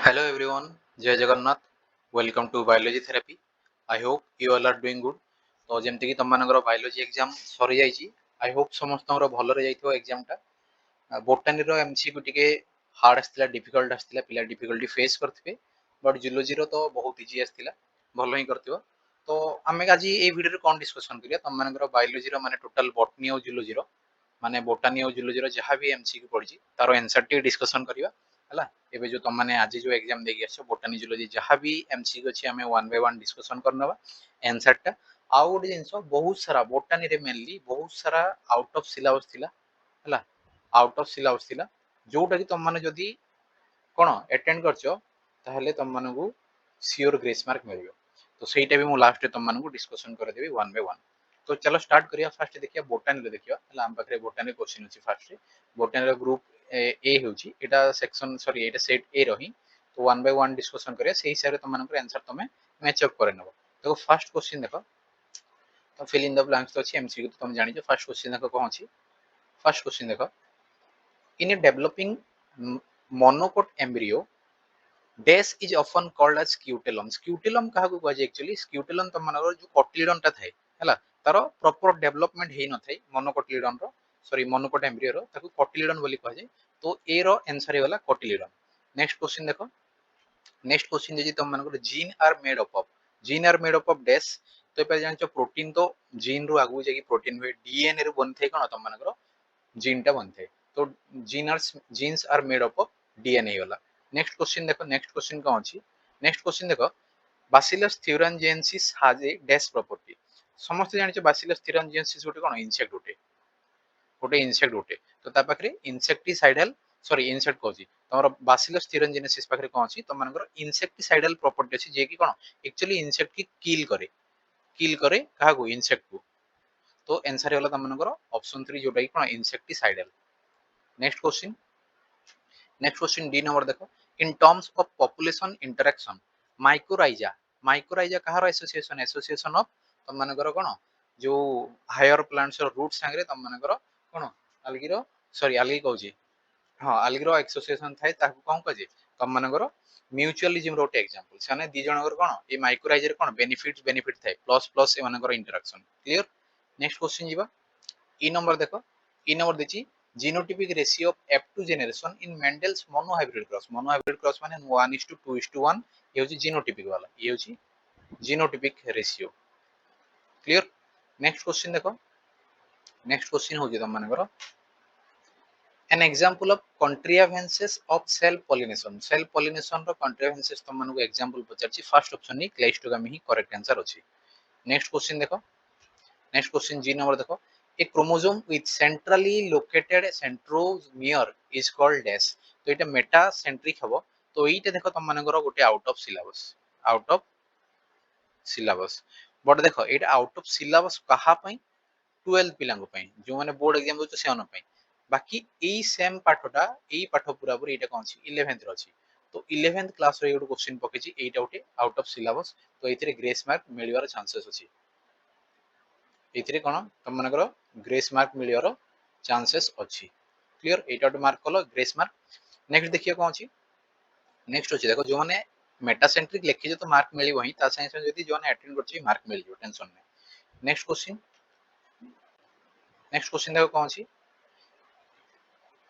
Hello everyone, Jay Jagannath welcome to biology therapy. I hope you all are doing good. तो जेमती कि तुम मानकर बायोलॉजी एग्जाम सरी जाइए। आई होप समस्त भलरे जाइथिबो एग्जाम टा। बोटानी रो एमसीक्यू टिके हार्ड आस्तिला, डिफिकल्ट आस्तिला, पिला डिफिकल्टी फेस करथिबे। बट जूलॉजी रो तो बहुत इजी आस्तिला, भलो ही करथिबो। तो आमे आज ए वीडियो रे कोन डिस्कशन करिया तुम मानकर बायोलॉजी रो माने टोटल बॉटनी और जूलॉजी रो माने बोटानी और जूलॉजी रो जहां भी एमसीक्यू पड़ी तारो आंसर टी डिस्कशन करिया हला। एबे जो तुम माने आज जो एग्जाम देगी आछो बोटानी जूलॉजी जहां भी एमसीक्यू अछि हमें वन बाय वन डिस्कशन करनवा आंसर टा। आउ गोटे जिंस बहुत सारा बोटानी रे मेनली बहुत सारा आउट ऑफ सिलेबस थिला हला, आउट ऑफ सिलेबस थिला जोटा कि तुम माने जदी कोन अटेंड करछो ताहले तुम मानकू सियोर ग्रेस मार्क मिलियो। तो सेटा भी मु लास्ट रे तुम मानकू डिस्कशन कर देबी वन बाय वन। तो चलो स्टार्ट करिया। फर्स्ट देखिया बोटानी रे देखिया हला हम पाखरे बोटानी क्वेश्चन अछि। First ray बोटानी row group A होची एटा सेक्शन सॉरी एटा सेट ए रही। तो वन बाय वन डिस्कशन करिया सेही हिसाब रे तुम मानकू आंसर तमे मैच अप करे नबो। तो फर्स्ट क्वेश्चन देखो, तो फिल इन द ब्लैंक्स तो अछि एमसीक्यू तो तुम जानि जो। फर्स्ट क्वेश्चन देखो कोन अछि। फर्स्ट क्वेश्चन देखो, in a developing monocot embryo dash is often called as scutellum. Scutellum काहा को कहजे एक्चुअली स्क्यूटेलम त मनर जो कोटिलिडन ता थाए हला तारो प्रॉपर डेवलपमेंट हेइ न थाए मोनोकोटिलिडन रो, सॉरी मोनोकोट एम्ब्रियो रो ताको कोटिलिडन बोली कहजे। तो ए रो आंसर हे वाला कोटिलिडन। नेक्स्ट क्वेश्चन देखो, नेक्स्ट क्वेश्चन जे तुम मनकर gene are made up of, gene are made up of dash. तो पे जानचो प्रोटीन तो जीन रो आगु जे प्रोटीन हुए डीएनए रो बनथे कोन तुम मनकर जीन टा बनथे। तो genes are made up of DNA वाला। नेक्स्ट क्वेश्चन देखो, नेक्स्ट क्वेश्चन कौन अछि। नेक्स्ट क्वेश्चन देखो, bacillus thuringiensis has a dash property. समस्त जानिछ बासिलस थ्यूरेंजिएंसिस गोटे कोन इंसेक्ट गोटे, गोटे इंसेक्ट गोटे। तो ता पाखरे इंसेक्टिसाइडल सॉरी इंसेक्ट कहूची तमरो बासिलस थ्यूरेंजिएंसिस पाखरे कोन अछि तो मानकर इंसेक्टिसाइडल प्रॉपर्टी अछि जे कि कोन एक्चुअली इंसेक्ट की किल करे काहा को इंसेक्ट को। तो आंसर होला त मानकर ऑप्शन 3 जोटा कि कोन insecticidal. Next question, next question D number देखो, in terms of population interaction mycorrhiza, mycorrhiza कहार एसोसिएशन, एसोसिएशन ऑफ तुम मानकर कोन जो हायर प्लांट्स रो रूट संगे तुम मानकर कोन अलगी रो सॉरी अलगी कहूची हां अलगी रो एसोसिएशन थाए ताको कोन कहजे तुम मानकर म्यूचुअलिज्म रो एग्जांपल साने दी जनकर कोन ए माइकोराइजा रे कोन बेनिफिट थाए प्लस प्लस ए मानकर इंटरेक्शन क्लियर। नेक्स्ट क्वेश्चन जीवा ई नंबर देखो, ई नंबर देची genotypic ratio of F2 generation in Mendel's monohybrid cross. Monohybrid cross माने 1:2:1 ये होची जीनोटाइपिक वाला, ये होची genotypic ratio clear. Next question देखो, नेक्स्ट क्वेश्चन होची तुम मानकर an example of contrivances of self pollination. Self pollination रो कंट्रीवेंसेस तुम मानको एग्जांपल पचारची। फर्स्ट ऑप्शन नी क्लेस्टोगामी ही करेक्ट आंसर अछि। नेक्स्ट क्वेश्चन देखो, नेक्स्ट क्वेश्चन जी नंबर देखो, a chromosome with centrally located centromere is called dash. तो एटा मेटा सेंट्रिक हबो। तो एटा देखो तुम मानकर गोटे out of syllabus, out of syllabus. But देखो एटा आउट ऑफ सिलेबस कहा पई 12 पिलांग पई जो माने बोर्ड एग्जाम दो से पई। बाकी एई सेम पाठटा एई पाठ पूरा पूरी एटा कोन छी 11th रो छी। तो 11th क्लास रो एगो क्वेश्चन पकेची एटा उठे आउट ऑफ सिलेबस। तो एथिरे ग्रेस मार्क मिलिवार चांसेस अछि। एथिरे कोन तुम मानकर ग्रेस मार्क मिलिवार चांसेस अछि क्लियर। एटा तो मार्क कलो ग्रेस मार्क। नेक्स्ट देखिए कोन अछि, नेक्स्ट अछि देखो जो माने मेटासेंट्रिक लिखि तो मार्क मिलिबो ही ता संगे संगे जदी जो माने अटेंड करछि मार्क मिलिबो टेंशन नै। नेक्स्ट क्वेश्चन, नेक्स्ट क्वेश्चन देखो कोन अछि,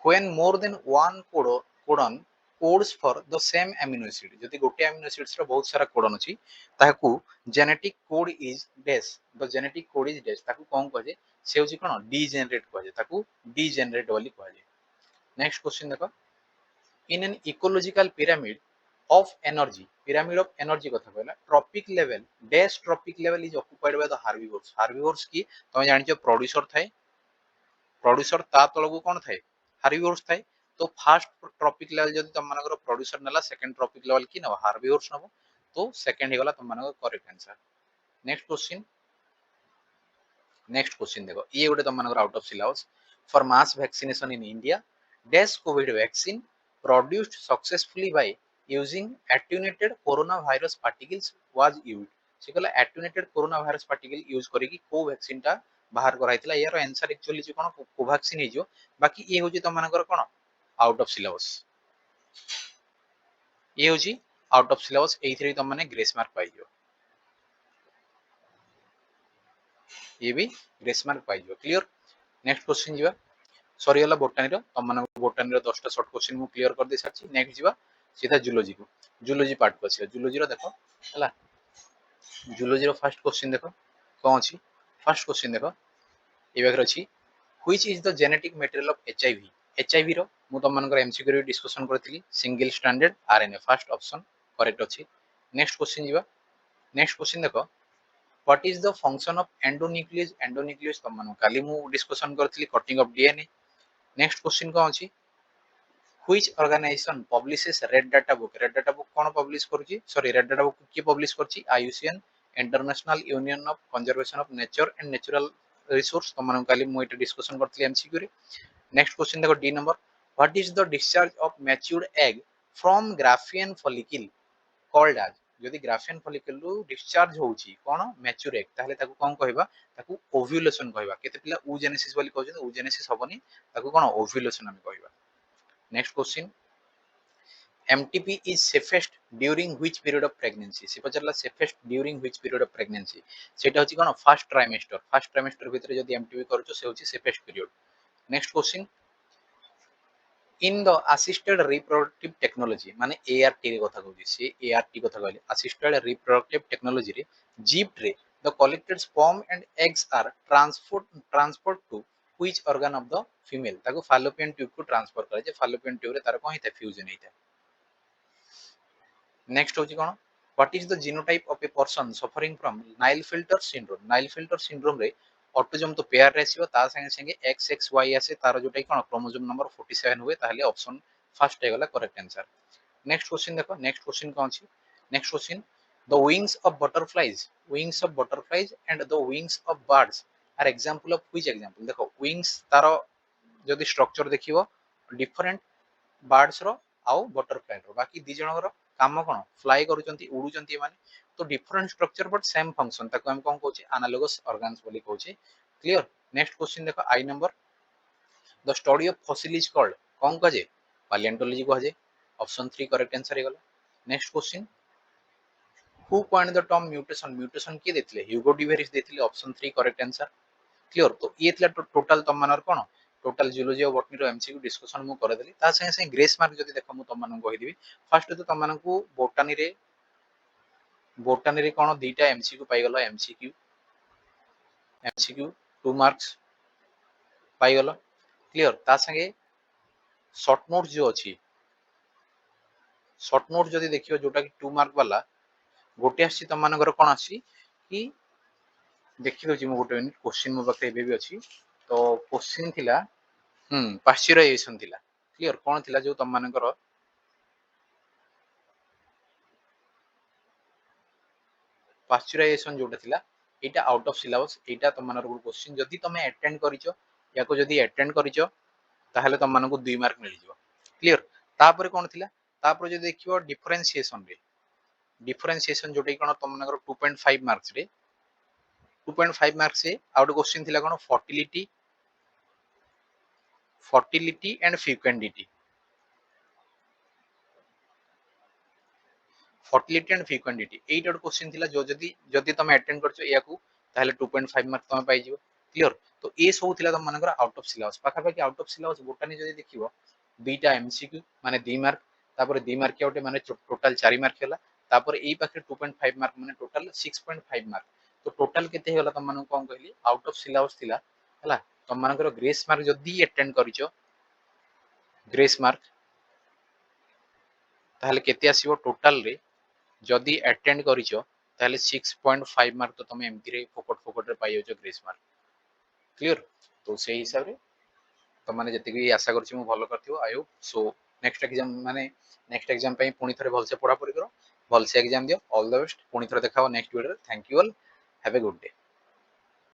when more than one codon codes for the same amino acid, जदि गोटे amino acids रो बहुत सारा कोडन अछि ताकू genetic code is dash, the genetic code is dash ताकू कोन कहे से होची कोन डीजेनरेट कहे, ताकू डीजेनरेट वाली कहे। नेक्स्ट क्वेश्चन देखो, in an ecological pyramid of energy, pyramid of energy कथा कहला trophic level dash trophic level is occupied by the herbivores. Herbivores की तुम जानिछो प्रोड्यूसर थाए, प्रोड्यूसर ता तळकू कोन थाए हार्बिवोर्स थाए। तो फर्स्ट ट्रॉपिक लेवल जदि तुम मानकर प्रोड्यूसर नेला सेकंड ट्रॉपिक लेवल की नबो हार्बिवोर्स नबो। तो सेकंड हे गला तुम मानकर correct answer. Next question, next question देखो ये गोटे तुम मानकर out of syllabus for mass vaccination in India dash Covid vaccine produced successfully by using attenuated corona virus particles was used. से कहला attenuated corona virus particle use करिकी को vaccine टा बाहर कराइतला। यार आंसर एक्चुअली जे कोन कोवैक्सीन हे जो। बाकी ये होची तुम मानकर कोन आउट ऑफ सिलेबस। ये होची आउट ऑफ सिलेबस एइथरे तुम माने ग्रेस मार्क पाइयो ये भी ग्रेस मार्क पाइयो क्लियर नेक्स्ट क्वेश्चन जीवा सॉरी वाला बोटानी रो तुम माने बोटानी रो 10टा शॉर्ट क्वेश्चन मु क्लियर कर दे सारची नेक्स्ट जीवा सीधा जूलॉजी को जूलॉजी पार्ट को आसीबा जूलॉजी रो देखो हला जूलॉजी रो फर्स्ट क्वेश्चन देखो कोन अछि फर्स्ट क्वेश्चन देखो ए बागर अछि which is the genetic material of HIV HIV रो मु तुम मानकर एमसीक्यू रे डिस्कशन करथिली single stranded RNA first option correct अछि नेक्स्ट क्वेश्चन जीवा नेक्स्ट क्वेश्चन देखो what is the function of endonuclease endonuclease तुम मानो काली मु डिस्कशन करथिली cutting of DNA next question कोन अछि which organization publishes red data book कोन पब्लिश करूची सॉरी रेड डाटा बुक की पब्लिश करची IUCN international Union of Conservation of Nature and Natural Resource तुम मानो काली मु एटा डिस्कशन करथिली एमसीक्यू रे नेक्स्ट क्वेश्चन देखो D number what is the discharge of matured egg from Graafian follicle called as जदि ग्राफियन फॉलिकल रु डिस्चार्ज होउची कोन मैच्योर एग ताहले ताकू कोन कहबा ताकू ओव्यूलेशन कहबा केते पिला oogenesis बोली कहउछन oogenesis हबनी ताकू कोन ओव्यूलेशन हम कहबा next question MTP is safest during which period of pregnancy से पचरला safest during which period of pregnancy सेटा होची कोन फर्स्ट ट्राइमेस्टर भितरे जदि MTP करछो से होची safest period next question in the assisted reproductive technology माने ART रे कथा कहउची से ART कथा कहले असिस्टेड रिप्रोडक्टिव टेक्नोलॉजी रे जीप रे the collected sperm and eggs are transferred to which organ of the female ताको फालोपियन ट्यूब को ट्रांसफर करे जे फालोपियन ट्यूब रे तार कोन हिता फ्यूजन हिता नेक्स्ट होची कोन what is the genotype of a person suffering from Klinefelter syndrome रे ऑटोजोम तो पेयर रे आसीबो ता संगे संगे XXY आसे तार जोटा कोन क्रोमोसोम नंबर 47 हुए ताहले ऑप्शन फर्स्ट हे गला करेक्ट आंसर नेक्स्ट क्वेश्चन देखो नेक्स्ट क्वेश्चन कोन छी next question the wings of butterflies and the wings of birds are example of which example देखो विंग्स तार जदि स्ट्रक्चर देखिबो डिफरेंट बर्ड्स रो आउ बटरफ्लाई रो बाकी दी जणर काम कोन फ्लाई करूचंती उडुचंती माने तो different structure but same function ताको हम कोन कहउची एनालोगस ऑर्गन्स बोली कहउची क्लियर नेक्स्ट क्वेश्चन देखो I number the study of fossil is called कोन कजे पैलियोंटोलॉजी कहे ऑप्शन 3 करेक्ट आंसर हे गला next question who coined the term mutation के देथिले ह्यूगो डिवेरिस देथिले ऑप्शन 3 करेक्ट आंसर क्लियर तो ये थिला टोटल तम मानर कोन टोटल जियोलॉजी और बॉटनी रो एमसीक्यू डिस्कशन मु करे देली ता संगे संगे ग्रेस मार्क जदी देखो मु तम मानन कहि देबी फर्स्ट तो तम मानन को बोटानी रे कोन दीटा एमसीक्यू पाई गलो एमसीक्यू 2 मार्क्स पाई गलो क्लियर ता संगे शॉर्ट नोट जो अछि शॉर्ट नोट जदी देखियो जोटा कि 2 मार्क वाला गोटे आसी तम मानकर कोन आसी कि देखि दोची मु गोटे मिनिट क्वेश्चन मो पाखे एबे भी अछि तो क्वेश्चन थिला पास्चुराइजेशन थिला क्लियर कोन थिला जो तम मानकर पास्चुराइजेशन जोटा थिला एटा आउट ऑफ सिलेबस एटा तम मानकर क्वेश्चन जदी तमे अटेंड करिचो याको जदी अटेंड करिचो ताहले तम मानको 2 मार्क मिल जिवो क्लियर तापर कोन थिला तापर जदी देखियो डिफरेंशिएशन जोटा कोन तम मानकर 2.5 मार्क्स रे 2.5 मार्क्स से आउट क्वेश्चन थिला कोन fertility and fecundity eight question थिला जो जदी जदी तमे अटेंड करछो याकू ताहले 2.5 मार्क तमे पाई जिवो क्लियर तो ए सब थिला तम मानकर आउट ऑफ सिलेबस पाखा पाखी आउट ऑफ सिलेबस बोटानी जदी देखिबो दुईटा एमसीक्यू माने 2 मार्क तापर 2 मार्क आउट माने टोटल 4 मार्क होला तापर एई पाखे 2.5 मार्क माने टोटल 6.5 मार्क तो टोटल केते होला तम मानन कोन कहली आउट ऑफ सिलेबस थिला हला तम मानकर ग्रेस मार्क जदी अटेंड करिचो ग्रेस मार्क ताहले केते आसीबो टोटल रे जदी अटेंड करिचो ताहले 6.5 मार्क तो तमे एमती रे फोकट रे पाइयो जो ग्रेस मार्क क्लियर तो सेही हिसाब रे तो माने जति भी आशा करछि मु भलो करथिबो I hope so next exam पई पुनी थरे भलसे पढा पढी करो भलसे एग्जाम दियो ऑल द बेस्ट पुनी थरे देखाओ नेक्स्ट वीडियो रे thank you all have a good day.